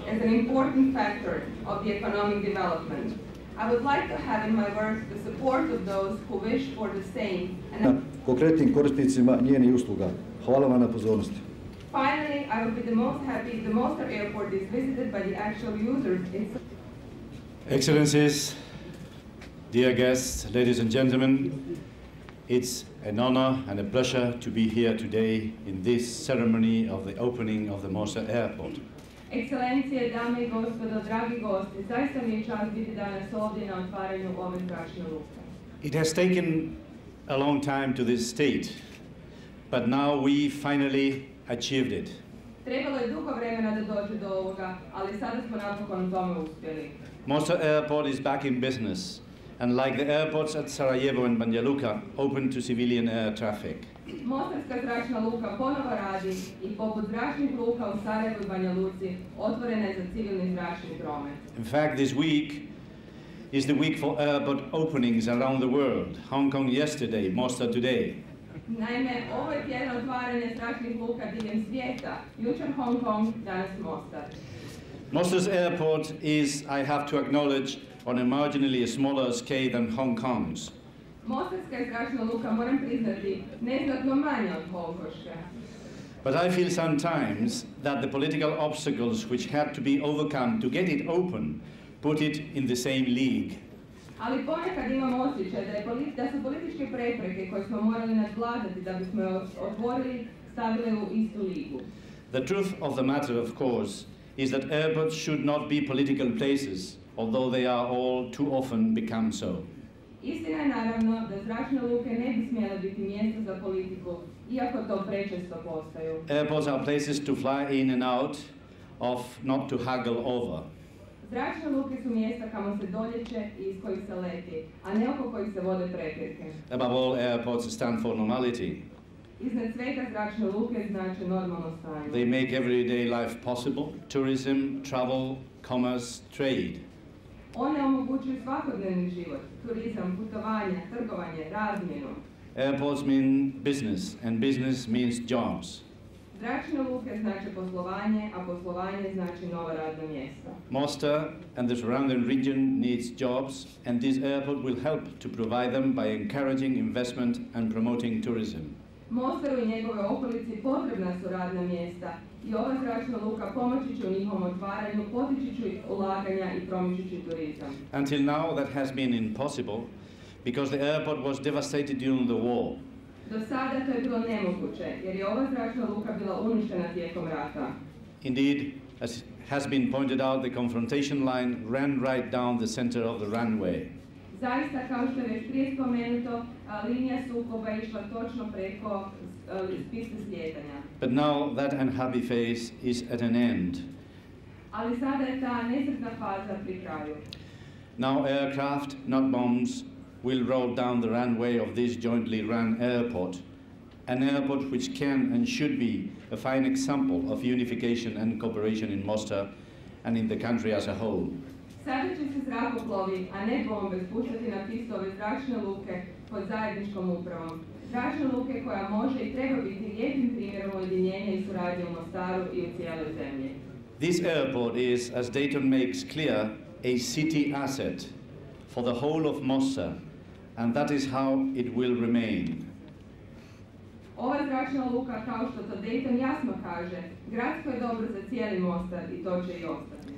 as an important factor of the economic development. I would like to have in my work the support of those who wish for the same. Konkretnim korisnicima njenih usluga. Hvala vam na pozornosti. Finally, I would be the most happy if the Mostar airport is visited by the actual users. Excellencies, dear guests, ladies and gentlemen, it's an honor and a pleasure to be here today in this ceremony of the opening of the Mostar airport. Ekscelencije, dame i gospodo, dragi gosti, zaista mi je čast biti danas ovdje na otvaranju ove zračne luke. It has taken a long time to this state, but now we finally achieved it. Trebalo je dugo vremena da dođe do ovoga, ali sada smo napokon u tome uspjeli. Mostar airport is back in business, and like the airports at Sarajevo and Banja Luka, open to civilian air traffic. Mostarska zračna luka ponovo radi i poput zračnih luka u Sarajevu i Banja Luci otvorena je za civilni zračni promet. In fact, this week is the week for airport openings around the world. Hong Kong yesterday, Mostar today. Naime, ovo je tjedan otvaranja zračnih luka diljem svijeta. Jučer Hong Kong, danas Mostar. Mostar's airport is, I have to acknowledge, on a marginally smaller scale than Hong Kong's. Mostarska je zračna luka, moram priznati, neznatno manja od Hongkoške. But I feel sometimes that the political obstacles which had to be overcome to get it open put it in the same league. Ali ponekad imam osjećaj da su političke prepreke koje smo morali nadvladati da bismo je otvorili, stavile u istu ligu. The truth of the matter, of course, is that airports should not be political places, although they are all too often become so. Istina je naravno da zračne luke ne bi smjele biti mjesto za politiku, iako to prečesto postaju. Airports are places to fly in and out of, not to haggle over. Zračne luke su mjesta kamo se doljeće i iz kojih se leti, a ne oko kojih se vode prepirke. Above all, airports stand for normality. Iznad svega zračne luke znače normalno stanje. They make everyday life possible, tourism, travel, commerce, trade. One omogućuju svakodnevni život, turizam, putovanja, trgovanje, razmjenu. Airports mean business, and business means jobs. Zračne luke znače poslovanje, a poslovanje znači nova radna mjesta. Mostar and the surrounding region needs jobs, and this airport will help to provide them by encouraging investment and promoting tourism. Mostaru i njegove okolici potrebna su radna mjesta i ova zračna luka pomoći će u njihovom otvaranju, potići će ulaganja i promičući turizam. Until now that has been impossible because the airport was devastated during the war. Do sada to je bilo nemoguće jer je ova zračna luka bila uništena tijekom rata. Indeed, as has been pointed out, the confrontation line ran right down the center of the runway. Zaista, kao što je već prije spomenuto, linija sukoba išla točno preko piste slijetanja. But now that unhappy phase is at an end. Ali sada je ta nesretna faza pri kraju. Now aircraft, not bombs, will roll down the runway of this jointly run airport, an airport which can and should be a fine example of unification and cooperation in Mostar and in the country as a whole. Sada će se zrakoplovi, a ne bombe, spuštati na pistu ove zračne luke pod zajedničkom upravom. Zračne luke koja može i treba biti lijepim primjerom ujedinjenja i suradnje u Mostaru i u cijeloj zemlji. This airport is, as Dayton makes clear, a city asset for the whole of Mostar, and that is how it will remain. Ova zračna luka, kao što to Dayton jasno kaže, gradsko je dobro za cijeli Mostar i to će i ostati.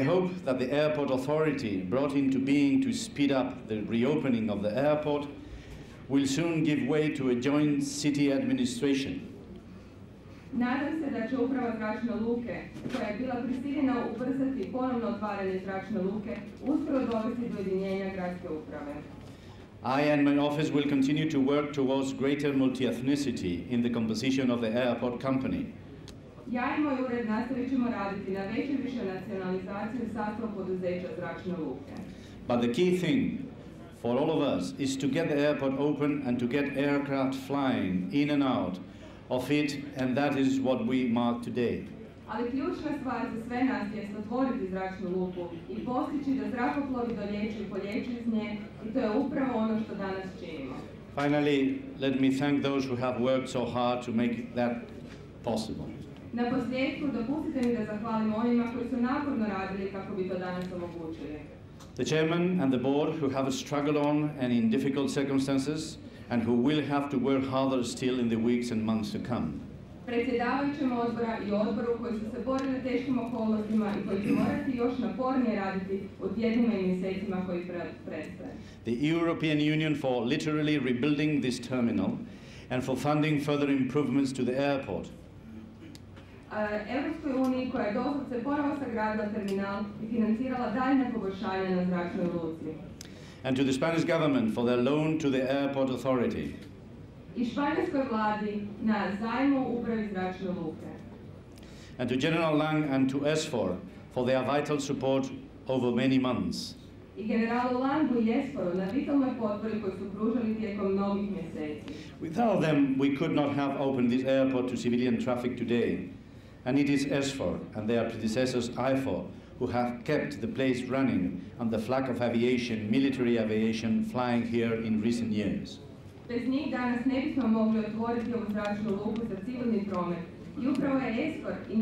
I hope that the airport authority brought into being to speed up the reopening of the airport will soon give way to a joint city administration. Nadam se da će uprava zračne luke, koja je bila prisiljena ubrzati ponovno otvaranje zračne luke, uskoro dovesti do ujedinjenja gradske uprave. I and my office will continue to work towards greater multi-ethnicity in the composition of the airport company. Ja i moj ured nastavit ćemo raditi na više nacionalizaciju sastavu poduzeća zračne luke. But the key thing for all of us is to get the airport open and to get aircraft flying in and out of it, and that is what we mark today. Ali ključna stvar za sve nas je otvoriti zračnu luku i postići da zrakoplovi doljeću i poljeću iz nje, i to je upravo ono što danas činimo. Finally, let me thank those who have worked so hard to make that possible. Na posljedku, dopustite mi da zahvalim onima koji su naporno radili kako bi to danas omogućili. The chairman and the board who have struggled on and in difficult circumstances and who will have to work harder still in the weeks and months to come. Predsjedavajućem odbora i odboru koji su se borili teškim okolnostima i koji će morati još napornije raditi u tjednima i mjesecima koji predstoje. The European Union for literally rebuilding this terminal and for funding further improvements to the airport. Europskoj uniji koja je doslovce ponovo sagradila terminal i financirala daljnja poboljšanja na zračnoj luci. And to the Spanish government for their loan to the airport authority. I španjolskoj vladi na zajmu upravi zračne luke. And to General Lang and to ESFOR for their vital support over many months. I generalu Langu i ESFOR-u na vitalnoj potpori koju su pružali tijekom mnogih mjeseci. Without them, we could not have opened this airport to civilian traffic today. And it is ESFOR and their predecessors IFOR who have kept the place running on the flag of aviation, military aviation, flying here in recent years. Bez njih danas ne bismo mogli otvoriti ovu zračnu luku za civilni promet. I upravo je ESFOR i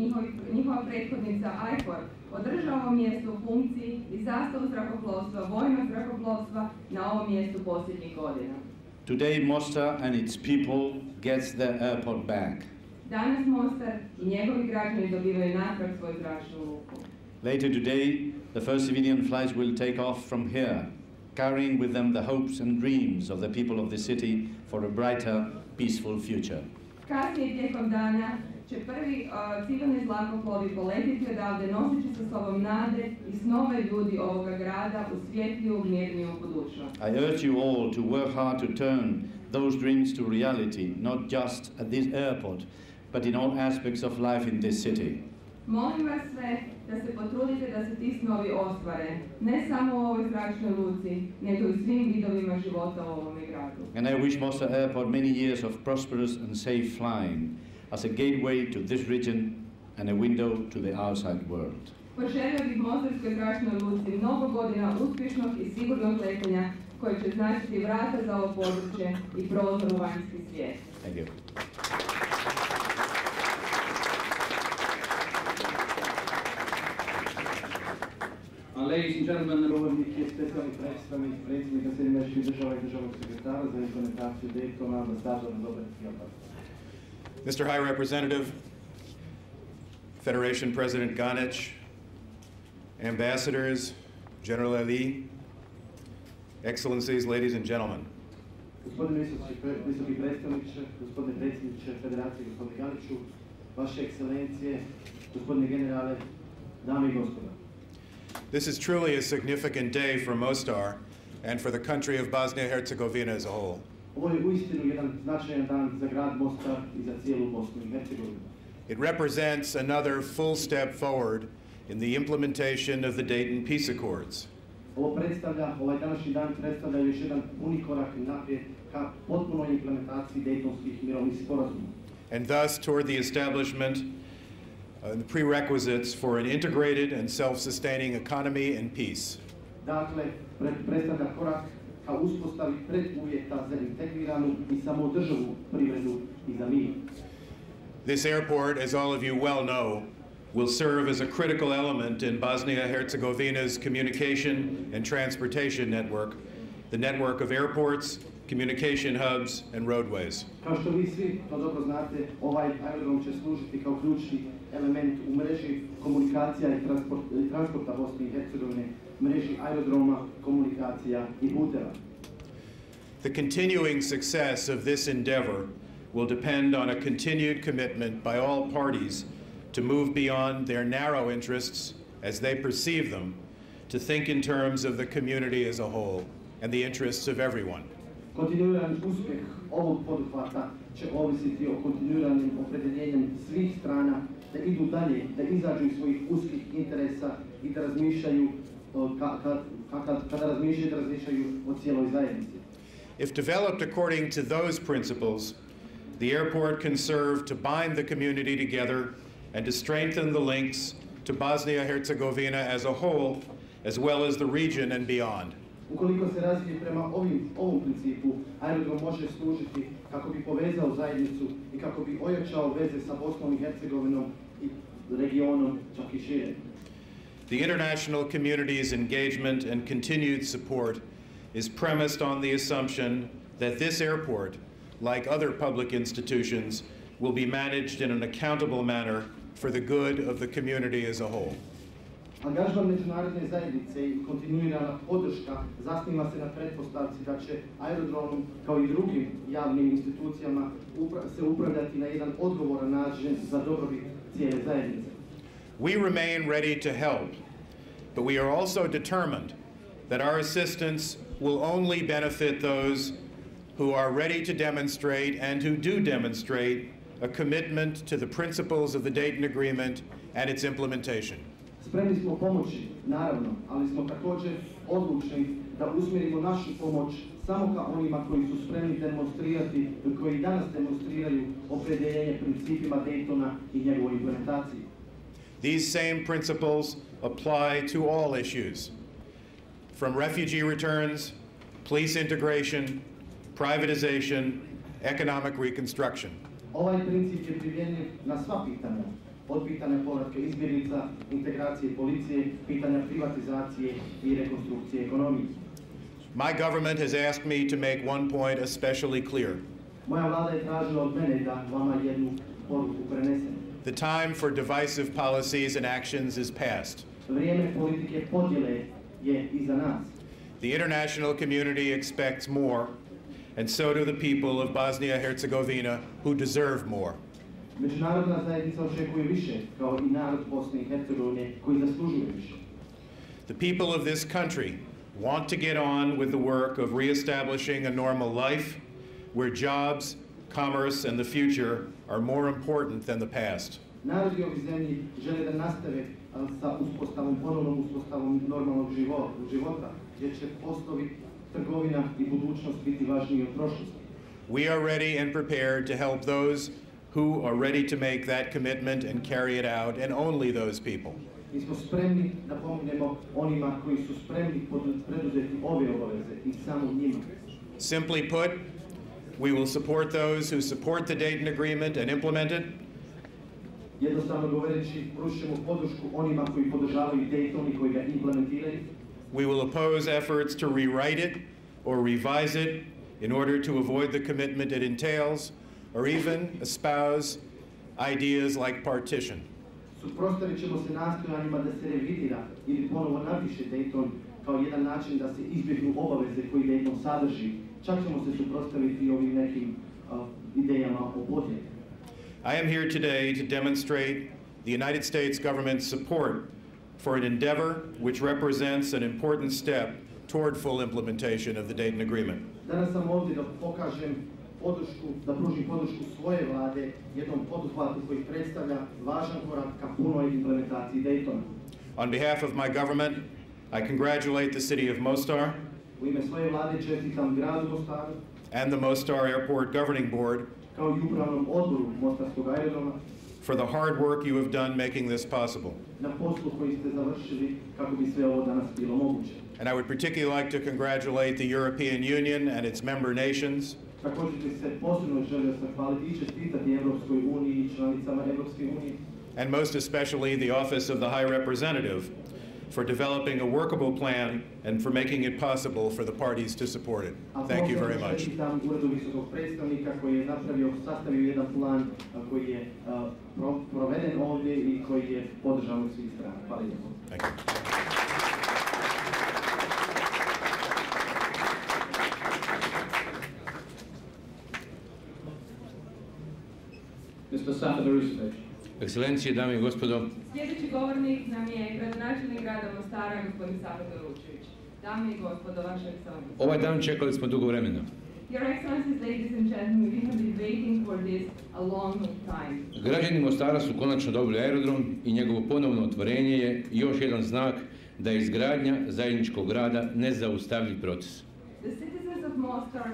njihova prethodnica IFOR održao ovo mjesto u funkciji i zastavu zrakoplovstva, vojnog zrakoplovstva na ovom mjestu posljednjih godina. Today, Mostar and its people gets their airport back. Danas Mostar i njegovi građani dobivaju natrag svoju zračnu luku. Later today, the first civilian flights will take off from here, carrying with them the hopes and dreams of the people of the city for a brighter, peaceful future. Kasnije tijekom dana će prvi civilni zrakoplovi poletiti odavde noseći sa sobom nade i snove ljudi ovoga grada u svjetliju, mirniju budućnost. I urge you all to work hard to turn those dreams to reality, not just at this airport, but in all aspects of life in this city. Molim vas sve da se potrudite da se ti snovi ostvare, ne samo u ovoj zračnoj luci, nego i u svim vidovima života u ovome gradu. And I wish Mostar Airport many years of prosperous and safe flying as a gateway to this region and a window to the outside world. Poželio bih Mostarskoj zračnoj luci mnogo godina uspješnog i sigurnog letenja koje će značiti vrata za ovo područje i prozor u vanjski svijet. Thank you. Ladies and gentlemen, govornik je specijalni predstavnik predsjednika Sjedinjenih Država i državnog sekretara za implementaciju Daytona, ambasador Robert Gilbert. Mr. High Representative, Federation President Ganic, Ambassadors, General Ali, Excellencies, ladies and gentlemen. Gospodine visoki predstavniče, gospodine predsjedniče Federacije, gospodine Ganiću, vaše ekscelencije, gospodine generale, dame i gospodo. This is truly a significant day for Mostar and for the country of Bosnia-Herzegovina as a whole. Ovo je uistinu jedan značajan dan za grad Mostar i za cijelu Bosnu i Hercegovinu. It represents another full step forward in the implementation of the Dayton Peace Accords. Ovaj današnji dan predstavlja još jedan puni korak naprijed ka potpunoj implementaciji Daytonskih mirovnih sporazuma. And thus toward the establishment the prerequisites for an integrated and self-sustaining economy and peace. Dakle, predstavlja korak ka uspostavi preduvjeta za integriranu i samoodrživu privredu i za mir. This airport, as all of you well know, will serve as a critical element in Bosnia-Herzegovina's communication and transportation network, the network of airports, communication hubs, and roadways. Kao što vi svi to dobro znate, ovaj aerodrom će služiti kao ključni element u mreži komunikacija i transporta Bosne i Hercegovine, mreži aerodroma, komunikacija i puteva. The continuing success of this endeavor will depend on a continued commitment by all parties to move beyond their narrow interests as they perceive them, to think in terms of the community as a whole and the interests of everyone. Kontinuiran uspjeh ovog poduhvata će ovisiti o kontinuiranim opredjeljenjem svih strana da idu dalje, da izađu iz svojih uskih interesa i da razmišljaju kada razmišljaju o cijeloj zajednici. If developed according to those principles, the airport can serve to bind the community together and to strengthen the links to Bosnia-Herzegovina as a whole, as well as the region and beyond. Ukoliko se razvije prema ovom principu, aerodrom može služiti kako bi povezao zajednicu i kako bi ojačao veze sa Bosnom i Hercegovinom regionom, čak i šire. The international community's engagement and continued support is premised on the assumption that this airport, like other public institutions, will be managed in an accountable manner for the good of the community as a whole. Angažman međunarodne zajednice i kontinuirana podrška zasniva se na pretpostavci da će aerodromom, kao i drugim javnim institucijama, se upravljati na jedan odgovoran način za dobrobit cijele zajednice. We remain ready to help, but we are also determined that our assistance will only benefit those who are ready to demonstrate and who do demonstrate a commitment to the principles of the Dayton Agreement and its implementation. Spremni smo pomoći, naravno, ali smo također odlučni da usmjerimo našu pomoć samo ka onima koji su spremni demonstrirati, koji danas demonstriraju opredjeljenje principima Daytona i njegovoj implementaciji. These same principles apply to all issues, from refugee returns, police integration, privatization, economic reconstruction. Ovaj princip je primjenjiv na sva pitanja, od pitanja povratka izbjeglica, integracije policije, pitanja privatizacije i rekonstrukcije ekonomije. My government has asked me to make one point especially clear. Moja vlada je tražila od mene da vama jednu poruku prenesem. The time for divisive policies and actions is past. Vrijeme politike podjele je iza nas. The international community expects more, and so do the people of Bosnia-Herzegovina, who deserve more. Međunarodna zajednica očekuje više, kao i narod Bosne i Hercegovine, koji zaslužuje više. The people of this country want to get on with the work of reestablishing a normal life, where jobs, commerce, and the future are more important than the past. Narodi ovih zemlji žele da nastave sa ponovnom uspostavom normalnog života, gdje će poslovi, trgovina i budućnost biti važniji od prošlosti. We are ready and prepared to help those who are ready to make that commitment and carry it out, and only those people. Mi smo spremni da pomognemo onima koji su spremni preduzeti ove obaveze i samo njima. Simply put, we will support those who support the Dayton Agreement and implement it. Jednostavno govoreći, pružit ćemo podršku onima koji podržavaju Dayton i koji ga implementiraju. We will oppose efforts to rewrite it or revise it in order to avoid the commitment it entails, or even espouse ideas like partition. Suprotstavit ćemo se nastojanjima da se revidira ili ponovo napiše Dayton kao jedan način da se izbjegnu obaveze koji Dayton sadrži. Čak ćemo se suprotstaviti ovim nekim idejama o podjeli. I am here today to demonstrate the United States government's support for an endeavor which represents an important step toward full implementation of the Dayton Agreement. Danas sam ovdje da pokažem podršku, da pružim podršku svoje vlade jednom poduhvatu koji predstavlja važan korak ka punoj implementaciji Daytona. On behalf of my government, I congratulate the city of Mostar U ime svoje vlade čestitam gradu Mostaru and the Mostar Airport Governing Board kao i upravnom odboru Mostarskog aerodroma for the hard work you have done making this possible. na poslu koji ste završili kako bi sve ovo danas bilo moguće. And I would particularly like to congratulate the European Union and its member nations Također bih se posebno želio zahvaliti i čestitati Evropskoj uniji i članicama Evropske unije, and most especially the Office of the High Representative for developing a workable plan and for making it possible for the parties to support it. Thank you very much. Čestitam Uredu visokog predstavnika koji je sastavio jedan plan koji je proveden ovdje i koji je podržan od svih strana. Hvala lijepo. Thank you. Mr. Safarusević. Ekscelencije, dame i gospodo, Sljedeći govornik nam je gradonačelnik grada Mostara, gospodin Safet Doručević. Dame i gospodo, vaše ekscelencije. ovaj dan čekali smo dugo vremena. Your Excellencies, ladies and gentlemen, we have been waiting for this a long time. Građani Mostara su konačno dobili aerodrom i njegovo ponovno otvorenje je još jedan znak da je izgradnja zajedničkog grada nezaustavljiv proces. The citizens of Mostar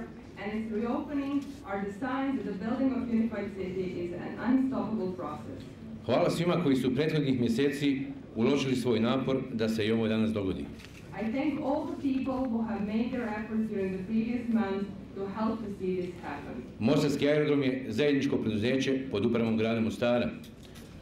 and its reopening are the signs that the building of unified city is an unstoppable process. Hvala svima koji su prethodnih mjeseci uložili svoj napor da se i ovo danas dogodi. I thank all the people who have made their efforts during the previous months to help to see this happen. Mostarski aerodrom je zajedničko preduzeće pod upravom grada Mostara.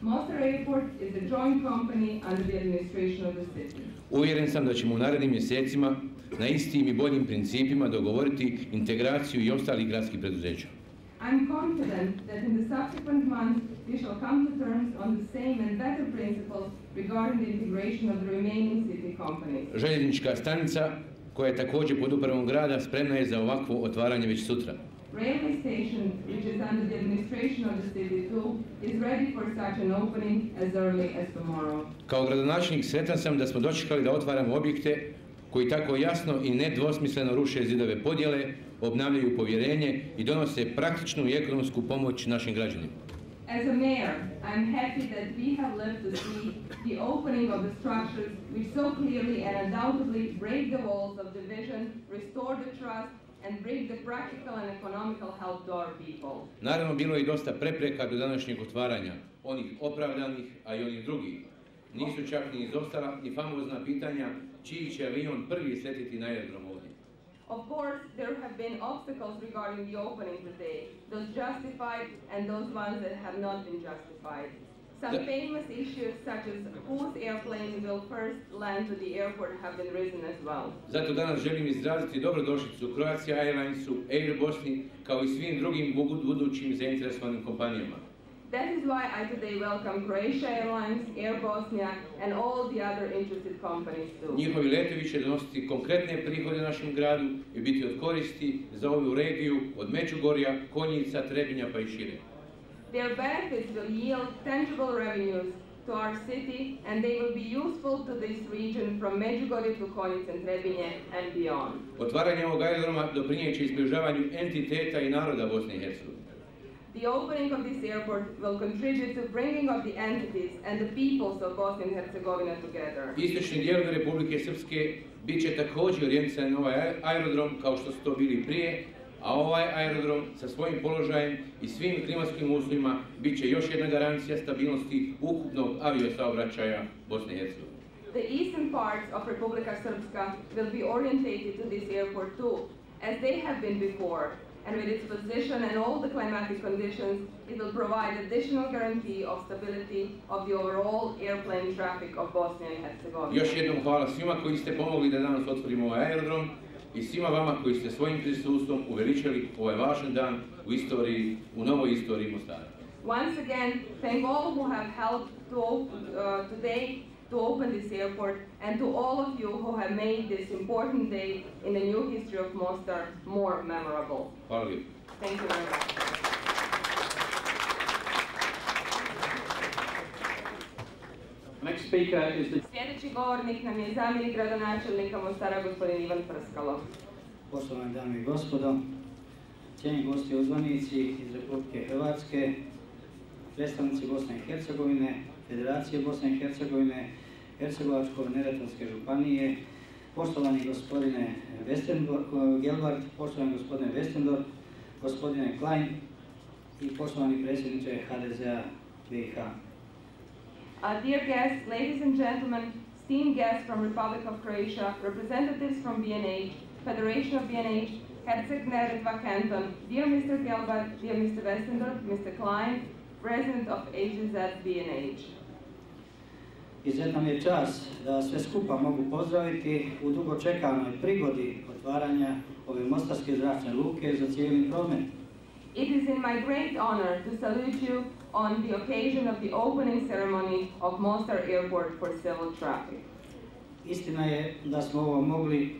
Mostar Airport is a joint company under the administration of the city. Uvjeren sam da ćemo u narednim mjesecima na istim i boljim principima dogovoriti integraciju i ostalih gradskih preduzeća. I'm confident that in the subsequent months we shall come to terms on the same and better principles regarding the integration of the remaining city companies. Željeznička stanica, koja je također pod upravom grada, spremna je za ovakvo otvaranje već sutra. Railway station, which is under the administration of the city too, is ready for such an opening as early as tomorrow. Kao gradonačelnik sretan sam da smo dočekali da otvaramo objekte koji tako jasno i nedvosmisleno ruše zidove podjele, obnavljaju povjerenje i donose praktičnu i ekonomsku pomoć našim građanima. As a mayor, I'm happy that we have lived to see the opening of the structures which so clearly and undoubtedly break the walls of division, restore the trust, and bring the practical and economical help to our people. Naravno, bilo je i dosta prepreka do današnjeg otvaranja, onih opravdanih, a i onih drugih. Nisu čak ni izostala ni famozna pitanja čiji će avion prvi sletiti na aerodrom ovdje. Of course, there have been obstacles regarding the opening today, those justified and those ones that have not been justified. Some famous issues such as whose airplane will first land to the airport have been risen as well. Zato danas želim izraziti dobrodošlicu Croatia Airlinesu, Air Bosni, kao i svim drugim budućim zainteresovanim kompanijama. That is why I today welcome Croatia Airlines, Air Bosnia, and all the other interested companies too. Njihovi letovi će donositi konkretne prihode našem gradu i biti od koristi za ovu regiju od Međugorja, Konjica, Trebinja pa i šire. Their benefits will yield tangible revenues to our city and they will be useful to this region from Međugorje to Konjice and Trebinje and beyond. Otvaranje ovog aerodroma doprinijeće izbližavanju entiteta i naroda Bosne i Hercegovine. The opening of this airport will contribute to bringing of the entities and the peoples of Bosnia and Herzegovina together. Istočni dijelovi Republike Srpske bit će također orijentisani na ovaj aerodrom kao što su to bili prije, a ovaj aerodrom sa svojim položajem i svim klimatskim uslovima bit će još jedna garancija stabilnosti ukupnog aviosaobraćaja Bosne i Hercegovine. The eastern parts of Republika Srpska will be orientated to this airport too, as they have been before. And with its position and all the climatic conditions, it will provide additional guarantee of stability of the overall airplane traffic of Bosnia and Herzegovina. Još jednom hvala svima koji ste pomogli da danas otvorimo ovaj aerodrom i svima vama koji ste svojim prisustvom uveličali ovaj važan dan u istoriji, u novoj istoriji Mostara. Once again, thank all who have helped today to open this airport and to all of you who have made this important day in the new history of Mostar more memorable. Hvala lijepo. Thank you very much. Next speaker is the... Sljedeći govornik nam je zamjenik gradonačelnika Mostara, gospodin Ivan Prskalo. Poštovane dame i gospodo, cijenjeni gosti uzvanici iz Republike Hrvatske, predstavnici Bosne i Hercegovine, Federacije Bosne i Hercegovine, Hercegovačko-neretvanske županije, poštovani gospodine Gelbart, poštovani gospodine Westendorf, gospodine Klein i poštovani predsjedniče HDZ-a BiH. Dear guests, ladies and gentlemen, esteemed guests from Republic of Croatia, representatives from BNH, Federation of BNH, Herceg-Neretva Canton, dear Mr. Gelbart, dear Mr. Westendorf, Mr. Klein, President of HZ BNH. Izuzetna mi je čast da sve skupa mogu pozdraviti u dugo čekanoj prigodi otvaranja ove mostarske zračne luke za civilni promet. It is in my great honor to salute you on the occasion of the opening ceremony of Mostar Airport for civil traffic. Istina je da smo ovo mogli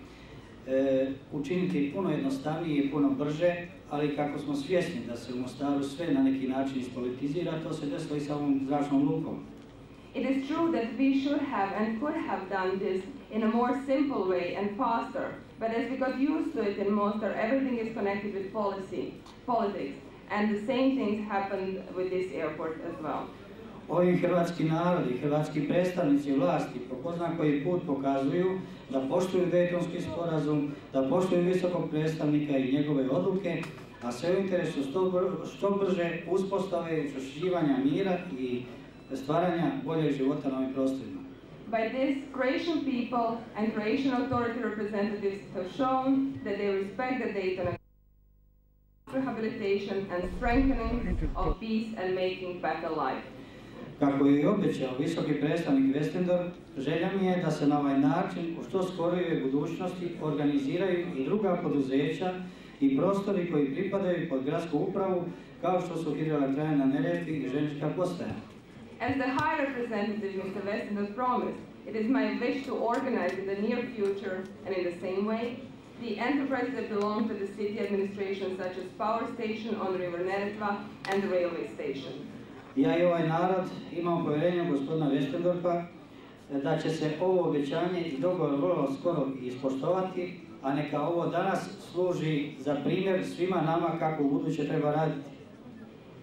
učiniti puno jednostavnije i puno brže, ali kako smo svjesni da se u Mostaru sve na neki način ispolitizira, to se desilo i sa ovom zračnom lukom. It is true that we should have and could have done this in a more simple way and faster, but as we got used to it in Mostar, everything is connected with politics, and the same things happened with this airport as well. Ovim hrvatski narod i hrvatski predstavnici vlasti po ko zna koji put pokazuju da poštuju Dejtonski sporazum, da poštuju visokog predstavnika i njegove odluke, a sve u interesu što brže uspostave i učvršćivanja mira i stvaranja boljeg života na ovim prostorima. By this, Croatian people and Croatian authority representatives have shown that they respect the Dayton rehabilitation and strengthening of peace and making better life. Kako je i obećao visoki predstavnik Westendorf, želja mi je da se na ovaj način u što skorijoj budućnosti organiziraju i druga poduzeća i prostori koji pripadaju pod gradsku upravu, kao što su hidroelektrane na Neretvi i željeznička postaja. As the High Representative Mr. Westendorf promised, it is my wish to organize in the near future and in the same way the enterprises that belong to the city administration, such as power station on River Neretva and the railway station. Ja i ovaj narod imam povjerenje u gospodina Westendorfa da će se ovo obećanje i dogovor vrlo skoro ispoštovati, a neka ovo danas služi za primjer svima nama kako u buduće treba raditi.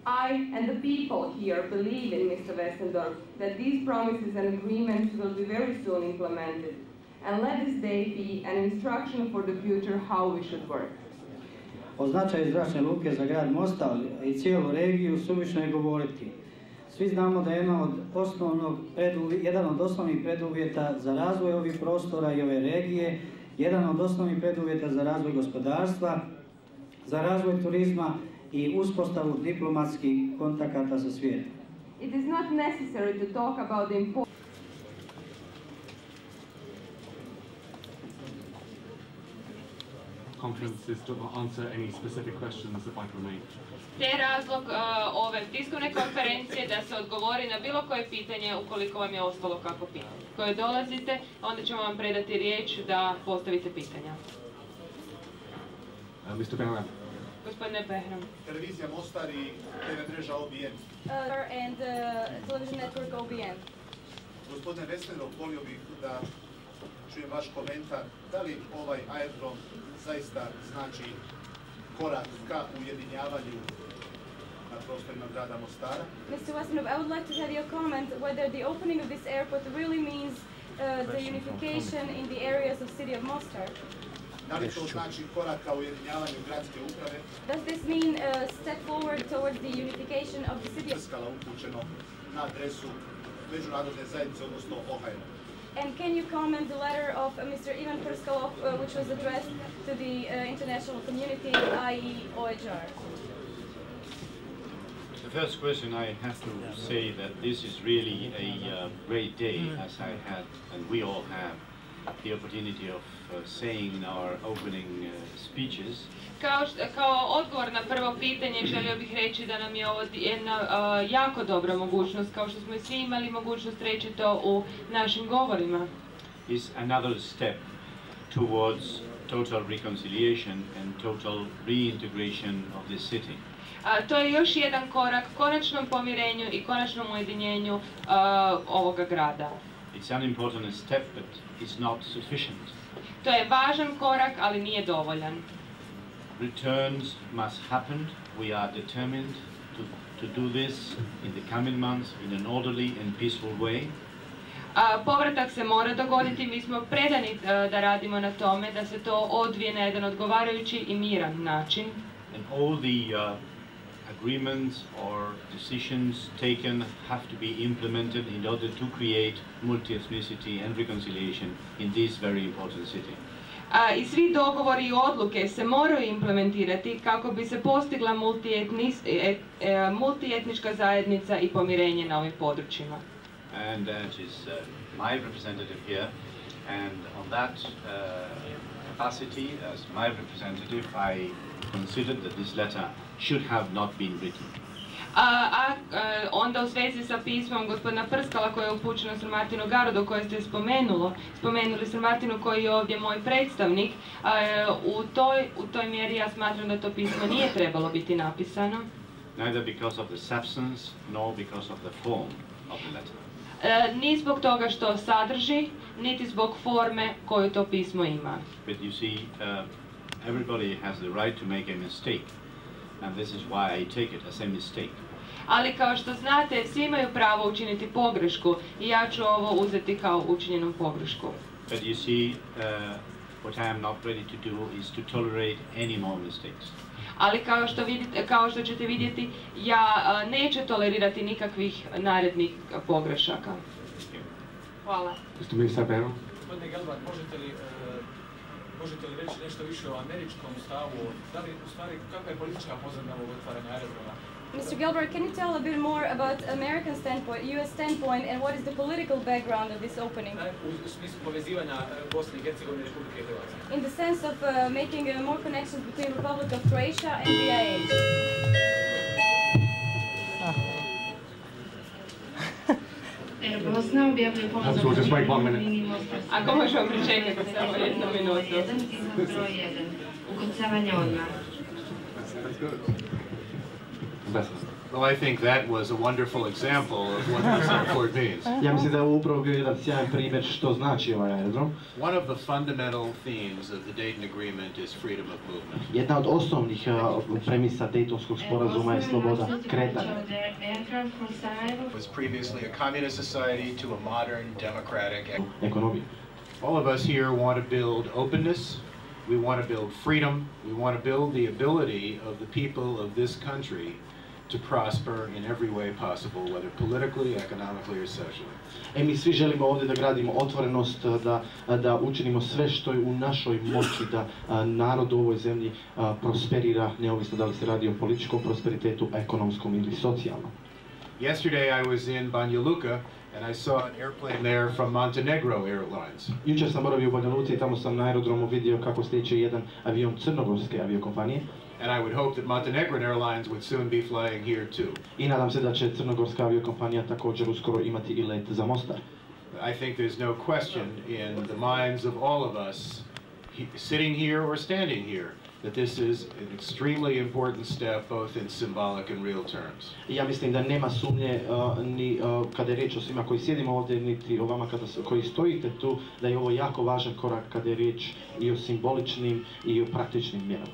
I and the people here believe in Mr. Westendorf that these promises and agreements will be very soon implemented, and let this day be an instruction for the future how we should work. O značaju zračne luke za grad Mostar i cijelu regiju suvišno je govoriti. Svi znamo da je jedan od osnovnih preduvjeta za razvoj ovih prostora i ove regije, jedan od osnovnih preduvjeta za razvoj gospodarstva, za razvoj turizma i uspostavu diplomatskih kontakata sa svijetom. It is not necessary to talk about the importance. Conference is to answer any specific questions that might remain. Te razlog ove tiskovne konferencije da se odgovori na bilo koje pitanje ukoliko vam je ostalo kako pitanje. Koje dolazite, onda ćemo vam predati riječ da postavite pitanja. Mr. Behram. Gospodine Behram. Televizija Mostar i TV mreža OBN. And television network OBN. Gospodine Westendorf, volio bih da čujem vaš komentar. Da li ovaj aerodrom zaista znači korak ka ujedinjavanju na prostorima grada Mostara? Mr. Westendorf, I would like to have your comment whether the opening of this airport really means the unification in the areas of city of Mostar. Da li to znači korak ka ujedinjavanju gradske uprave? Does this mean a step forward towards the unification of the city? Prskala upućeno na adresu međunarodne zajenice, odnosno OHL. And can you comment the letter of Mr. Ivan Prskalov, which was addressed to the international community, i.e. OHR? The first question, I have to say that this is really a great day, as I had, and we all have, the opportunity of saying in our opening speeches. Kao odgovor na prvo pitanje želio bih reći da nam je ovo jedna jako dobra mogućnost, kao što smo i svi imali mogućnost reći to u našim govorima. Is another step towards total reconciliation and total reintegration of this city. To je još jedan korak konačnom pomirenju i konačnom ujedinjenju ovoga grada. It's an important step, but it's not sufficient. To je važan korak, ali nije dovoljan. Returns must happen. We are determined to do this in the coming months in an orderly and peaceful way. Povratak se mora dogoditi, mi smo predani da radimo na tome, da se to odvije na jedan odgovarajući i miran način. And all the agreements or decisions taken have to be implemented in order to create multi-ethnicity and reconciliation in this very important city. I svi dogovori i odluke se moraju implementirati kako bi se postigla multietnička zajednica i pomirenje na ovim područjima. And that is my representative here, and on that capacity as my representative, I considered that this letter should have not been written. Onda u svezi sa pismom gospodina Prskala koje je upućeno Sir Martinu Garodu koje ste spomenuli Sir Martinu koji je ovdje moj predstavnik, u toj mjeri ja smatram da to pismo nije trebalo biti napisano. Neither because of the substance nor because of the form of the letter. Ni zbog toga što sadrži, niti zbog forme koju to pismo ima. But you see, everybody has the right to make a mistake, and this is why I take it as a mistake. Ali kao što znate, svi imaju pravo učiniti pogrešku i ja ću ovo uzeti kao učinjenu pogrešku. But you see, what I am not ready to do is to tolerate any more mistakes. Ali kao što ćete vidjeti, ja neću tolerirati nikakvih narednih pogrešaka. Hvala. Gospodine Gelbart, možete li reći nešto više o američkom stavu? Da li, u stvari, kakva je politička pozadina ovog otvaranja aerodroma? Mr. Gilbert, can you tell a bit more about American standpoint, U.S. standpoint, and what is the political backgroround of this opening? U smislu povezivanja Bosne i Hercegovine i Republike Hrvatske. In the sense of making more connections between Republic of Croatia and BiH. Bosna objavljuje pomoć za Mostar. Ako možemo pričekati samo 1 minutu. Broj 1. Ukucavanje odmah. Well, I think that was a wonderful example of what this airport means. Ja mislim da je ovo upravo bio jedan sjajan primjer što znači ovaj aerodrom. One of the fundamental themes of the Dayton Agreement is freedom of movement. Jedna od osnovnih premisa Daytonskog sporazuma je sloboda kretanja. It was previously a communist society to a modern democratic economy. All of us here want to build openness, we want to build freedom, we want to build the ability of the people of this country to prosper in every way possible, whether politically, economically or socially. Mi svi želimo ovdje da gradimo otvorenost, da učinimo sve što je u našoj moći da narod u ovoj zemlji prosperira, neovisno da li se radi o političkom prosperitetu, ekonomskom ili socijalnom. Yesterday I was in Banja Luka and I saw an airplane there from Montenegro Airlines. Jučer sam boravio u Banja Luci i tamo sam na aerodromu vidio kako stiče jedan avion crnogorske aviokompanije. And I would hope that Montenegrin Airlines would soon be flying here too. I nadam se da će crnogorska aviokompanija također uskoro imati i let za Mostar. I think there's no question in the minds of all of us sitting here or standing here that this is an extremely important step both in symbolic and real terms. Ja mislim da nema sumnje ni kada je riječ o svima koji sjedimo ovdje, niti o vama koji stojite tu, da je ovo jako važan korak kada je riječ i o simboličnim i o praktičnim mjerama.